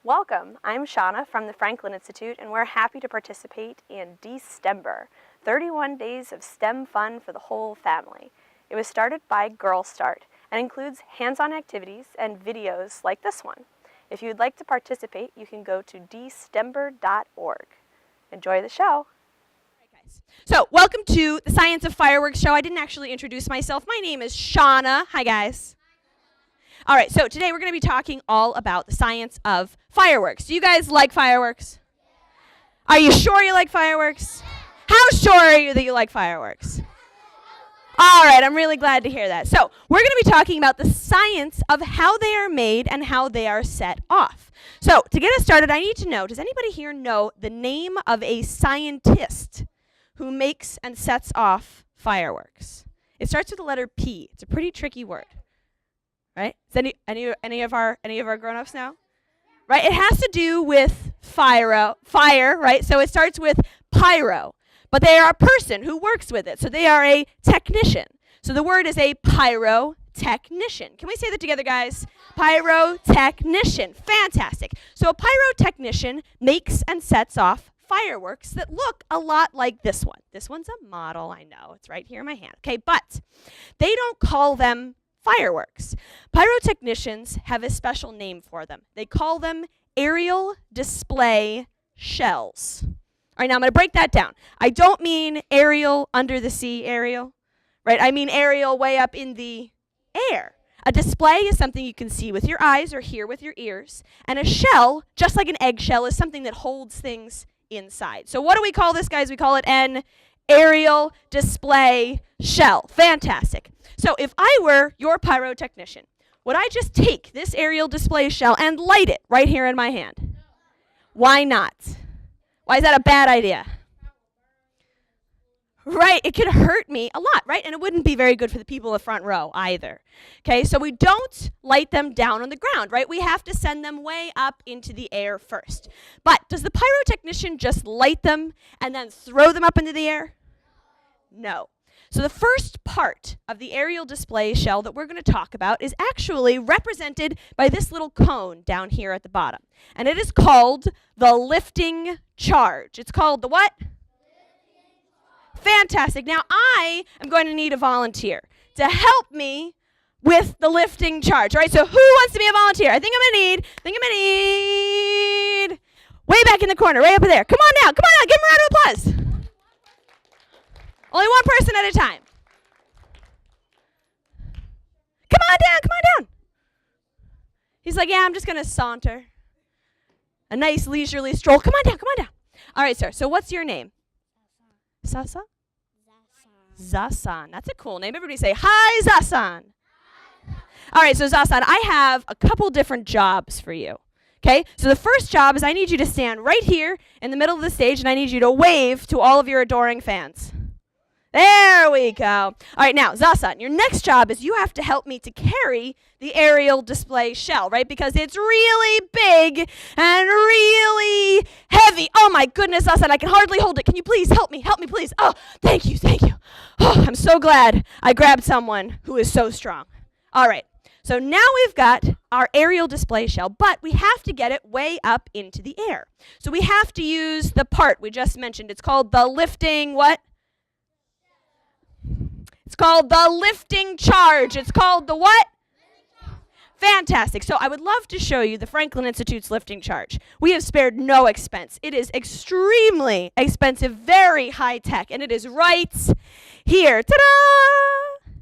Welcome, I'm Shauna from the Franklin Institute, and we're happy to participate in DeSTEMber, 31 days of STEM fun for the whole family. It was started by Girlstart and includes hands-on activities and videos like this one. If you'd like to participate, you can go to DeSTEMber.org. Enjoy the show. So, welcome to the Science of Fireworks show. I didn't actually introduce myself. My name is Shauna. Hi, guys. All right, so today we're going to be talking all about the science of fireworks. Do you guys like fireworks? Are you sure you like fireworks? How sure are you that you like fireworks? All right, I'm really glad to hear that. So, we're going to be talking about the science of how they are made and how they are set off. So, to get us started, I need to know, does anybody here know the name of a scientist who makes and sets off fireworks? It starts with the letter P. It's a pretty tricky word, right? Does any of our grown-ups know? Right? It has to do with fire, right? So it starts with pyro, but they are a person who works with it. So they are a technician. So the word is a pyrotechnician. Can we say that together, guys? Pyrotechnician. Fantastic. So a pyrotechnician makes and sets off fireworks that look a lot like this one. This one's a model, I know. It's right here in my hand. Okay, but they don't call them fireworks. Pyrotechnicians have a special name for them. They call them aerial display shells. All right, now I'm going to break that down. I don't mean aerial under the sea aerial, right? I mean aerial way up in the air. A display is something you can see with your eyes or hear with your ears. And a shell, just like an eggshell, is something that holds things inside. So what do we call this, guys? We call it an aerial display shell. Fantastic. So if I were your pyrotechnician, would I just take this aerial display shell and light it right here in my hand? Why not? Why is that a bad idea? Right, it could hurt me a lot, right? And it wouldn't be very good for the people in the front row either. Okay, so we don't light them down on the ground, right? We have to send them way up into the air first. But does the pyrotechnician just light them and then throw them up into the air? No. So the first part of the aerial display shell that we're going to talk about is actually represented by this little cone down here at the bottom. And it is called the lifting charge. It's called the what? Fantastic. Now I am going to need a volunteer to help me with the lifting charge. All right, so who wants to be a volunteer? I think I'm going to need way back in the corner, right up there. Come on down, give him a round of applause. Only one person at a time. Come on down. He's like, yeah, I'm just going to saunter. A nice leisurely stroll. Come on down. All right, sir, so what's your name? Sasa? Zasan. That's a cool name. Everybody say, hi, Zasan. All right, so Zasan, I have a couple different jobs for you. Okay, so the first job is I need you to stand right here in the middle of the stage, and I need you to wave to all of your adoring fans. There we go. All right, now, Zasan, your next job is you have to help me to carry the aerial display shell, right? Because it's really big and really heavy. Oh, my goodness, Zasan, I can hardly hold it. Can you please help me, please? Oh, thank you. Oh, I'm so glad I grabbed someone who is so strong. All right, so now we've got our aerial display shell, but we have to get it way up into the air. So we have to use the part we just mentioned. It's called the lifting what? It's called the lifting charge. It's called the what? Fantastic. So I would love to show you the Franklin Institute's lifting charge. We have spared no expense. It is extremely expensive, very high tech, and it is right here. Ta-da!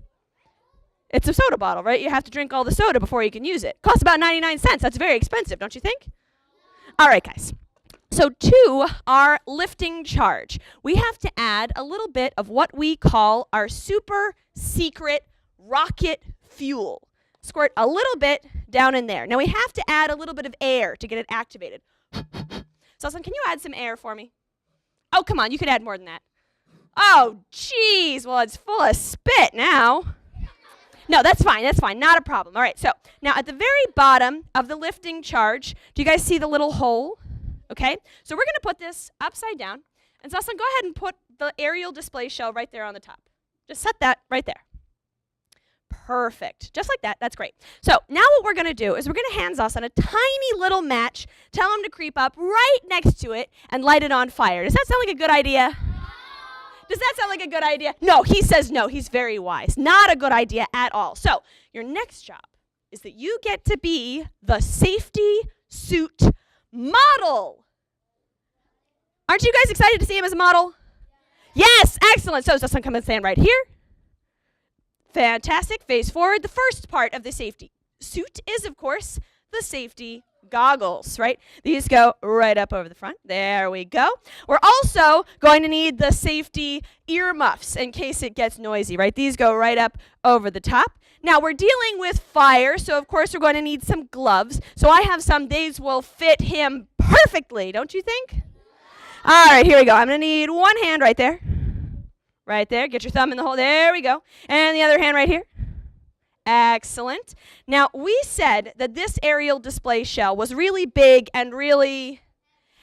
It's a soda bottle, right? You have to drink all the soda before you can use it. Costs about 99 cents. That's very expensive, don't you think? All right, guys. So to our lifting charge, we have to add a little bit of what we call our super secret rocket fuel. Squirt a little bit down in there. Now we have to add a little bit of air to get it activated. Sasan, can you add some air for me? Oh, come on, you could add more than that. Oh, geez, well, it's full of spit now. No, that's fine, not a problem. All right, so now at the very bottom of the lifting charge, do you guys see the little hole? Okay, so we're going to put this upside down. And Zasan, go ahead and put the aerial display shell right there on the top. Just set that right there. Perfect. Just like that. That's great. So now what we're going to do is we're going to hand us on a tiny little match, tell him to creep up right next to it, and light it on fire. Does that sound like a good idea? Does that sound like a good idea? No, he says no. He's very wise. Not a good idea at all. So your next job is that you get to be the safety suit model. Aren't you guys excited to see him as a model? Yes, excellent. So does someone come and stand right here? Fantastic. Face forward. The first part of the safety suit is, of course, the safety goggles, right? These go right up over the front. There we go. We're also going to need the safety earmuffs in case it gets noisy, right? These go right up over the top. Now, we're dealing with fire, so of course we're going to need some gloves. So I have some. These will fit him perfectly, don't you think? All right, here we go. I'm going to need one hand right there. Right there. Get your thumb in the hole. There we go. And the other hand right here. Excellent. Now, we said that this aerial display shell was really big and really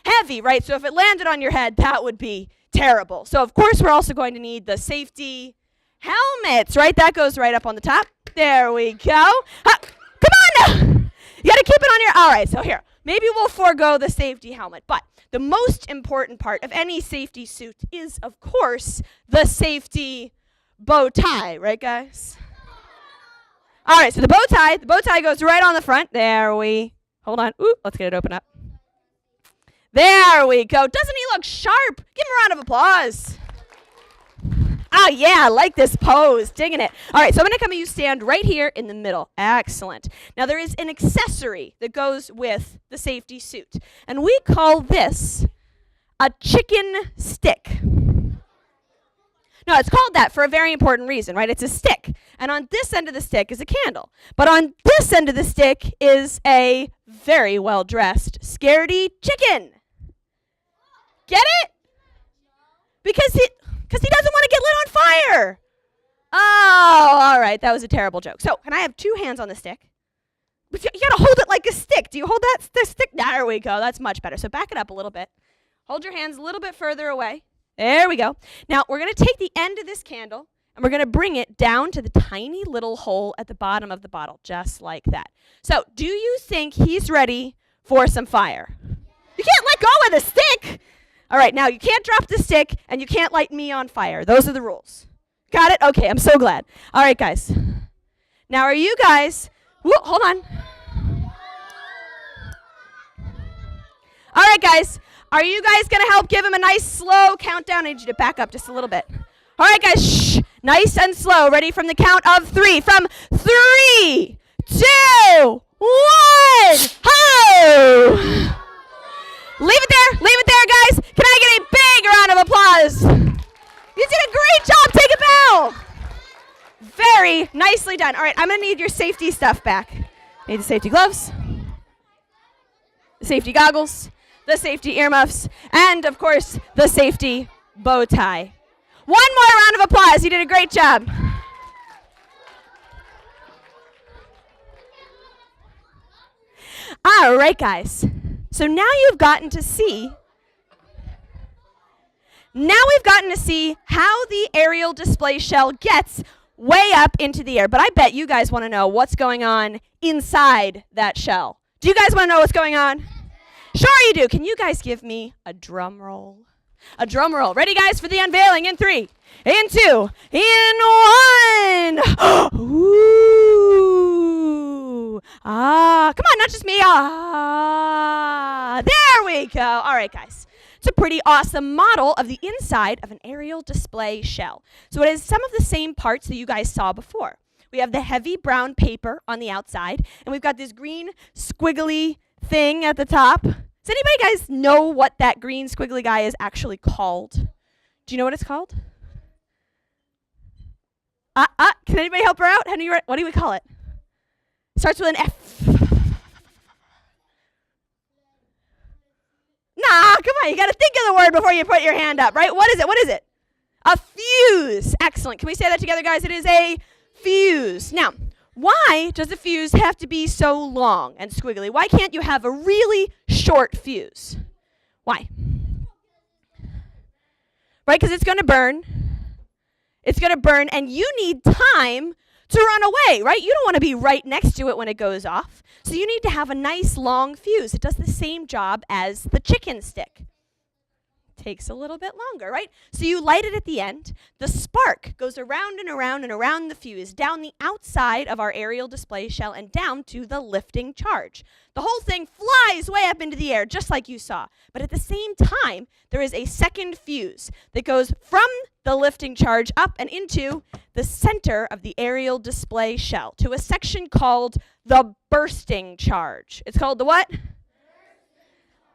heavy, right? So if it landed on your head, that would be terrible. So, of course, we're also going to need the safety helmets, right? That goes right up on the top. There we go. Come on now. You got to keep it on your... All right, so here. Maybe we'll forego the safety helmet, but the most important part of any safety suit is, of course, the safety bow tie, right, guys? All right, so the bow tie goes right on the front. There we, hold on. Ooh, let's get it open up. There we go. Doesn't he look sharp? Give him a round of applause. Oh, yeah, I like this pose. Digging it. All right, so I'm going to come and you stand right here in the middle. Excellent. Now, there is an accessory that goes with the safety suit, and we call this a chicken stick. No, it's called that for a very important reason, right? It's a stick, and on this end of the stick is a candle, but on this end of the stick is a very well-dressed, scaredy chicken. Get it? Because he doesn't want to get lit on fire. Oh, all right. That was a terrible joke. So, can I have two hands on the stick? But you got to hold it like a stick. Do you hold the stick? There we go. That's much better. So, back it up a little bit. Hold your hands a little bit further away. There we go. Now, we're going to take the end of this candle, and we're going to bring it down to the tiny little hole at the bottom of the bottle, just like that. So, do you think he's ready for some fire? You can't let go of the stick. All right, now you can't drop the stick, and you can't light me on fire. Those are the rules. Got it? Okay, I'm so glad. All right, guys. Now, are you guys... Whoa, hold on. All right, guys. Are you guys going to help give him a nice, slow countdown? I need you to back up just a little bit. All right, guys. Shh. Nice and slow. Ready from the count of 3. From 3, 2, 1. Ho! Leave it there, guys. Can I get a big round of applause? You did a great job. Take a bow. Very nicely done. All right, I'm going to need your safety stuff back. Need the safety gloves, the safety goggles, the safety earmuffs, and, of course, the safety bow tie. One more round of applause. You did a great job. All right, guys. So now you've gotten to see, how the aerial display shell gets way up into the air. But I bet you guys want to know what's going on inside that shell. Do you guys want to know what's going on? Sure you do. Can you guys give me a drum roll? A drum roll. Ready, guys, for the unveiling in 3, in 2, in 1. Ooh. Come on, not just me. There we go. All right, guys. It's a pretty awesome model of the inside of an aerial display shell. So it has some of the same parts that you guys saw before. We have the heavy brown paper on the outside, and we've got this green squiggly thing at the top. Does anybody guys know what that green squiggly guy is actually called? Do you know what it's called? Can anybody help her out? What do we call it? Starts with an F. Nah, come on. You got to think of the word before you put your hand up, right? What is it? A fuse. Excellent. Can we say that together, guys? It is a fuse. Now, why does a fuse have to be so long and squiggly? Why can't you have a really short fuse? Why? Right, because it's going to burn. It's going to burn, and you need time to run away, right? You don't want to be right next to it when it goes off. So you need to have a nice long fuse. It does the same job as the chicken stick. Takes a little bit longer, right? So you light it at the end. The spark goes around and around and around the fuse, down the outside of our aerial display shell and down to the lifting charge. The whole thing flies way up into the air, just like you saw. But at the same time, there is a second fuse that goes from the lifting charge up and into the center of the aerial display shell to a section called the bursting charge. It's called the what?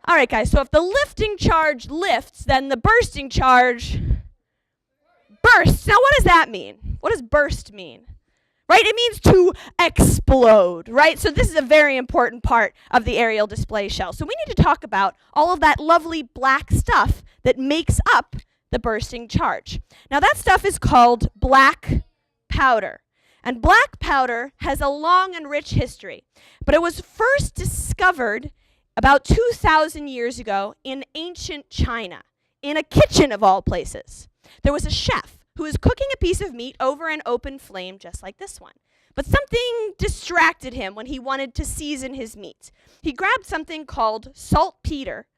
All right, guys, so if the lifting charge lifts, then the bursting charge bursts. Now, what does that mean? What does burst mean? Right? It means to explode, right? So this is a very important part of the aerial display shell. So we need to talk about all of that lovely black stuff that makes up the bursting charge. Now, that stuff is called black powder. And black powder has a long and rich history. But it was first discovered about 2,000 years ago in ancient China, in a kitchen of all places. There was a chef who was cooking a piece of meat over an open flame just like this one. But something distracted him when he wanted to season his meat. He grabbed something called saltpeter,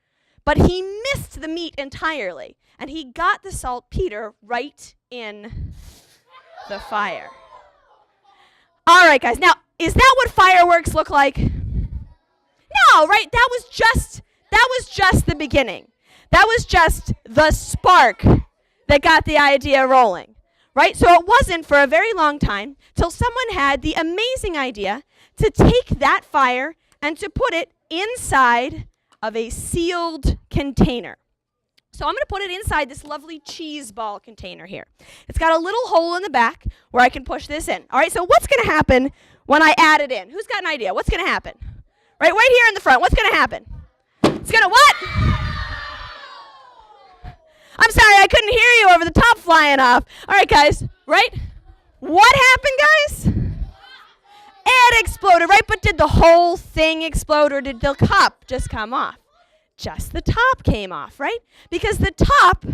but he missed the meat entirely, and he got the saltpeter right in the fire. All right, guys, now, is that what fireworks look like? No, right? That was just the beginning. That was just the spark that got the idea rolling, right? So it wasn't for a very long time till someone had the amazing idea to take that fire and to put it inside of a sealed container. So I'm going to put it inside this lovely cheese ball container here. It's got a little hole in the back where I can push this in. All right, so what's going to happen when I add it in? Who's got an idea? What's going to happen? Right here in the front. What's going to happen? It's going to what? I'm sorry, I couldn't hear you over the top flying off. All right, guys, right? What happened, guys? It exploded, right? But did the whole thing explode, or did the cup just come off? Just the top came off, right? Because the top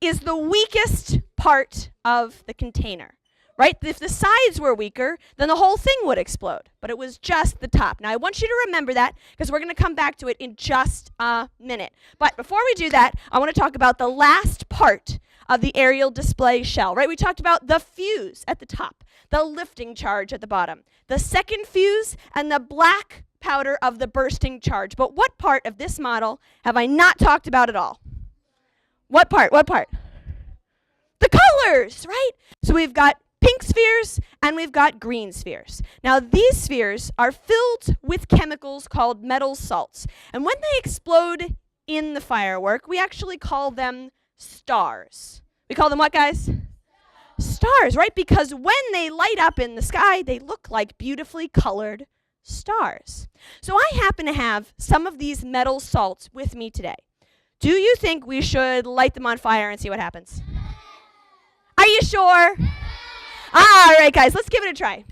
is the weakest part of the container. Right? If the sides were weaker, then the whole thing would explode. But it was just the top. Now, I want you to remember that because we're going to come back to it in just a minute. But before we do that, I want to talk about the last part of the aerial display shell. Right? We talked about the fuse at the top, the lifting charge at the bottom, the second fuse, and the black powder of the bursting charge. But what part of this model have I not talked about at all? What part? What part? The colors, right? So we've got pink spheres, and we've got green spheres. Now, these spheres are filled with chemicals called metal salts. And when they explode in the firework, we actually call them stars. We call them what, guys? Stars, right? Because when they light up in the sky, they look like beautifully colored stars. So I happen to have some of these metal salts with me today. Do you think we should light them on fire and see what happens? Are you sure? All right, guys, let's give it a try.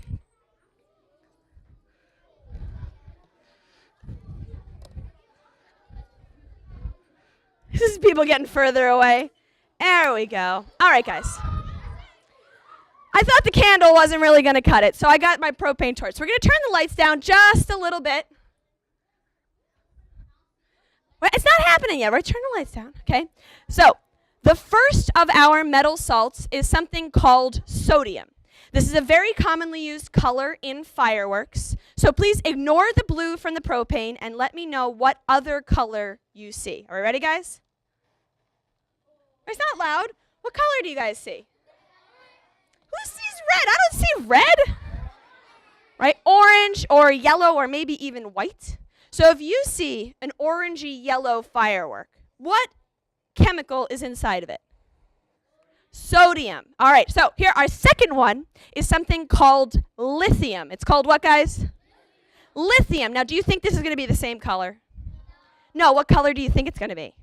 This is people getting further away. There we go. All right, guys. I thought the candle wasn't really going to cut it, so I got my propane torch. So we're going to turn the lights down just a little bit. Well, it's not happening yet, right? Turn the lights down, okay? So the first of our metal salts is something called sodium. This is a very commonly used color in fireworks. So please ignore the blue from the propane and let me know what other color you see. Are we ready, guys? It's not loud. What color do you guys see? Who sees red? I don't see red. Right? Orange or yellow or maybe even white. So if you see an orangey yellow firework, what chemical is inside of it? Sodium. All right, so here our second one is something called lithium. It's called what, guys? Lithium. Now, do you think this is going to be the same color? No, what color do you think it's going to be?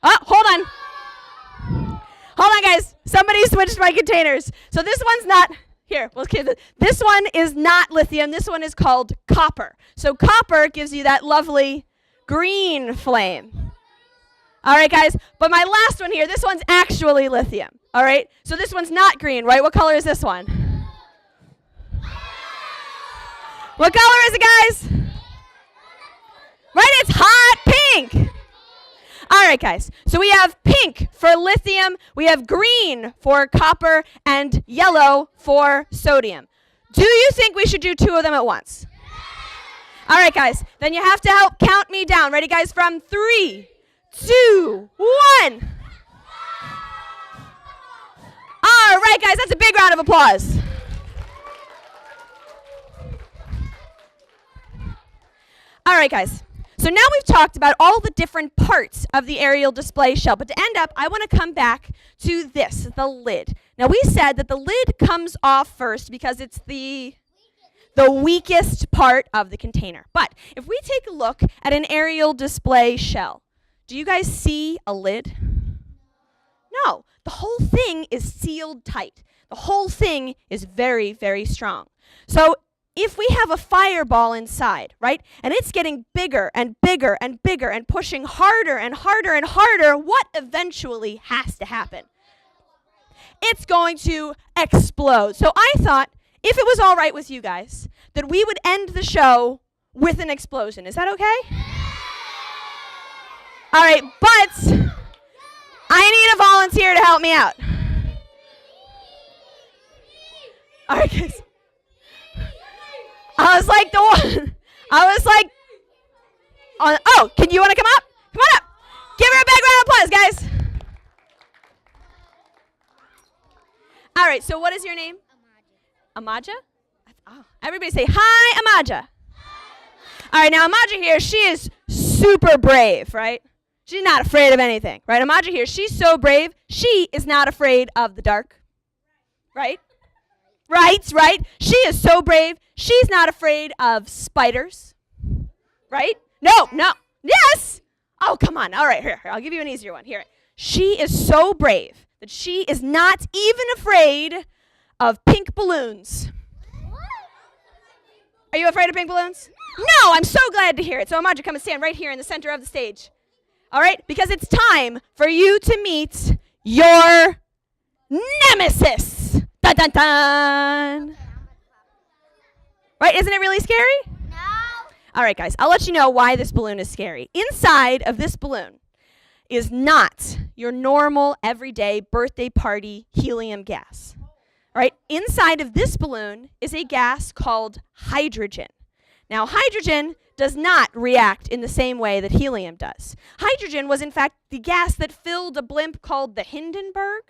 Oh, hold on. Hold on, guys. Somebody switched my containers. So this one's not, here, let's keep it. This one is not lithium. This one is called copper. So copper gives you that lovely green flame. All right, guys, but my last one here, this one's actually lithium. All right, so this one's not green, right? What color is this one? What color is it, guys? Right, it's hot pink. All right, guys, so we have pink for lithium, we have green for copper, and yellow for sodium. Do you think we should do 2 of them at once? All right, guys, then you have to help count me down. Ready, guys? From 3, 2, 1. All right, guys, that's a big round of applause. All right, guys. So now we've talked about all the different parts of the aerial display shell, but to end up, I want to come back to this, the lid. Now we said that the lid comes off first because it's the weakest part of the container. But if we take a look at an aerial display shell, do you guys see a lid? No, the whole thing is sealed tight. The whole thing is very, very strong. So if we have a fireball inside, right, and it's getting bigger and bigger and bigger and pushing harder and harder and harder, what eventually has to happen? It's going to explode. So I thought, if it was all right with you guys, that we would end the show with an explosion. Is that okay? All right, but I need a volunteer to help me out. All right, guys. I was like, oh, can you want to come up? Come on up. Give her a big round of applause, guys. All right, so what is your name? Amaja? Oh, everybody say, hi, Amaja. All right, now Amaja here, she is super brave, right? She's not afraid of anything, right? Amaja here, she's so brave, she is not afraid of the dark, right? Right. She is so brave, she's not afraid of spiders, right? No. Yes! Oh, come on. All right, here. I'll give you an easier one. Here. She is so brave that she is not even afraid of pink balloons. Are you afraid of pink balloons? No, I'm so glad to hear it. So Amaja, come and stand right here in the center of the stage. All right? Because it's time for you to meet your nemesis. Dun, dun, dun. Right? Isn't it really scary? No. All right, guys. I'll let you know why this balloon is scary. Inside of this balloon is not your normal, everyday birthday party helium gas. All right? Inside of this balloon is a gas called hydrogen. Now, hydrogen does not react in the same way that helium does. Hydrogen was, in fact, the gas that filled a blimp called the Hindenburg.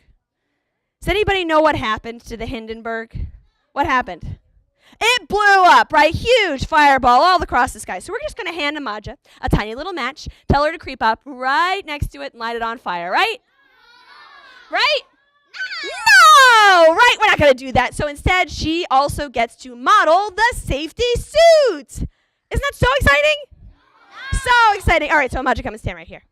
Does anybody know what happened to the Hindenburg? What happened? It blew up, right? Huge fireball all across the sky. So we're just going to hand Amaja a tiny little match, tell her to creep up right next to it and light it on fire, right? Right? No! Right, we're not going to do that. So instead, she also gets to model the safety suit. Isn't that so exciting? So exciting. All right, so Amaja, come and stand right here.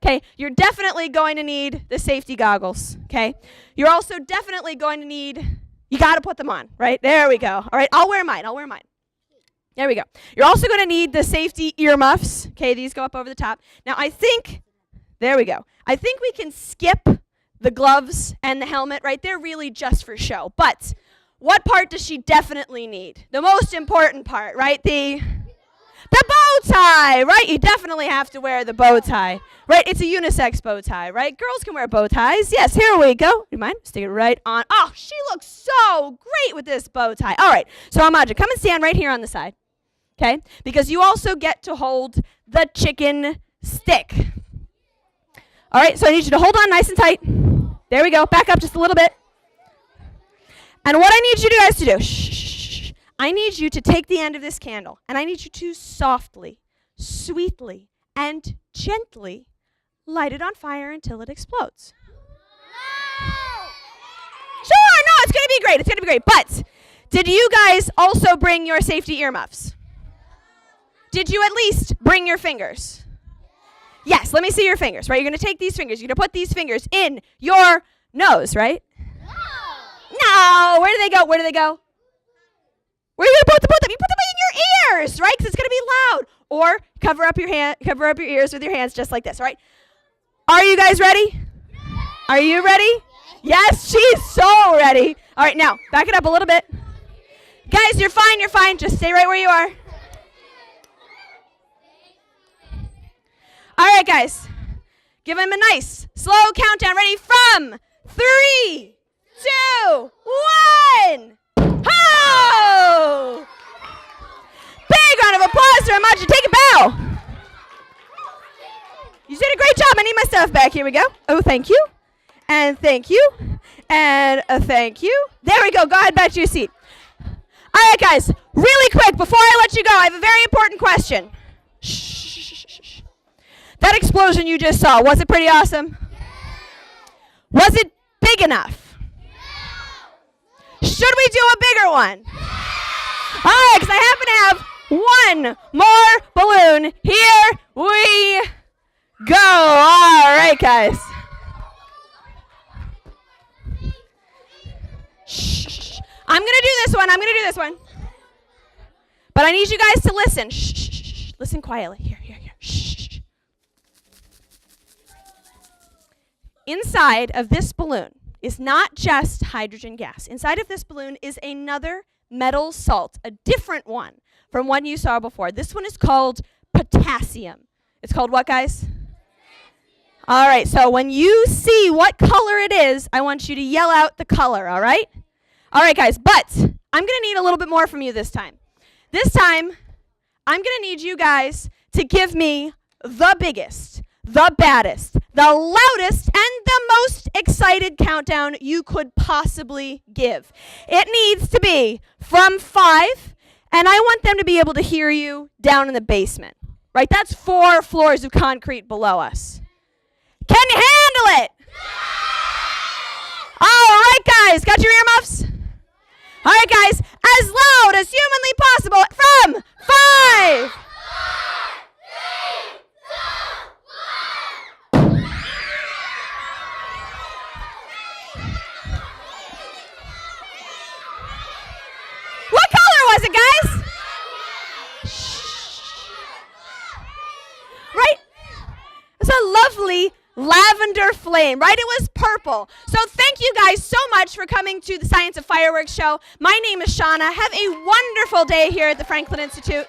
Okay, you're definitely going to need the safety goggles, okay? You're also definitely going to need, you got to put them on, right? There we go. All right, I'll wear mine. There we go. You're also going to need the safety earmuffs. Okay, these go up over the top. Now, there we go. I think we can skip the gloves and the helmet, right? They're really just for show. But what part does she definitely need? The most important part, right? The bow tie, right? You definitely have to wear the bow tie, right? It's a unisex bow tie, right? Girls can wear bow ties. Yes, here we go. You mind? Stick it right on. Oh, she looks so great with this bow tie. All right, so Amaja, come and stand right here on the side, okay? Because you also get to hold the chicken stick. All right, so I need you to hold on nice and tight. There we go. Back up just a little bit. And what I need you guys to do, I need you to take the end of this candle, and I need you to softly, sweetly, and gently light it on fire until it explodes. No. Sure, no, it's going to be great. It's going to be great. But did you guys also bring your safety earmuffs? Did you at least bring your fingers? Yes, let me see your fingers, right? You're going to take these fingers. You're going to put these fingers in your nose, right? No. Where do they go? Where do they go? Where are you going to put them? You put them in your ears, right? Because it's going to be loud. Or cover up your ears with your hands just like this, all right? Are you guys ready? Are you ready? Yes, she's so ready. All right, now, back it up a little bit. Guys, you're fine, you're fine. Just stay right where you are. All right, guys. Give him a nice, slow countdown. Ready? From 3, 2, 1. Ho! Big round of applause to Amaji. Take a bow. You did a great job. I need my stuff back. Here we go. Oh, thank you. And thank you. And thank you. There we go. Go ahead, back to your seat. All right, guys. Really quick, before I let you go, I have a very important question. Shh. That explosion you just saw, was it pretty awesome? Was it big enough? Should we do a bigger one? All right, because I happen to have one more balloon. Here we go. All right, guys. Shh. I'm going to do this one. But I need you guys to listen. Shh. Listen quietly. Here. Shh. Inside of this balloon is not just hydrogen gas. Inside of this balloon is another metal salt, a different one from one you saw before. This one is called potassium. It's called what, guys? All right, so when you see what color it is, I want you to yell out the color, all right? All right, guys, but I'm going to need a little bit more from you this time. This time, I'm going to need you guys to give me the biggest, the baddest, the loudest, and the most excited countdown you could possibly give. It needs to be from 5, and I want them to be able to hear you down in the basement, right? That's 4 floors of concrete below us. Can you handle it? All right, guys, got your earmuffs? All right, guys, as loud as humanly possible from 5. 4, 3, 2, 1. What color was it, guys? Shh. Right? It's a lovely lavender flame, right? It was purple. So thank you guys so much for coming to the Science of Fireworks show. My name is Shauna. Have a wonderful day here at the Franklin Institute.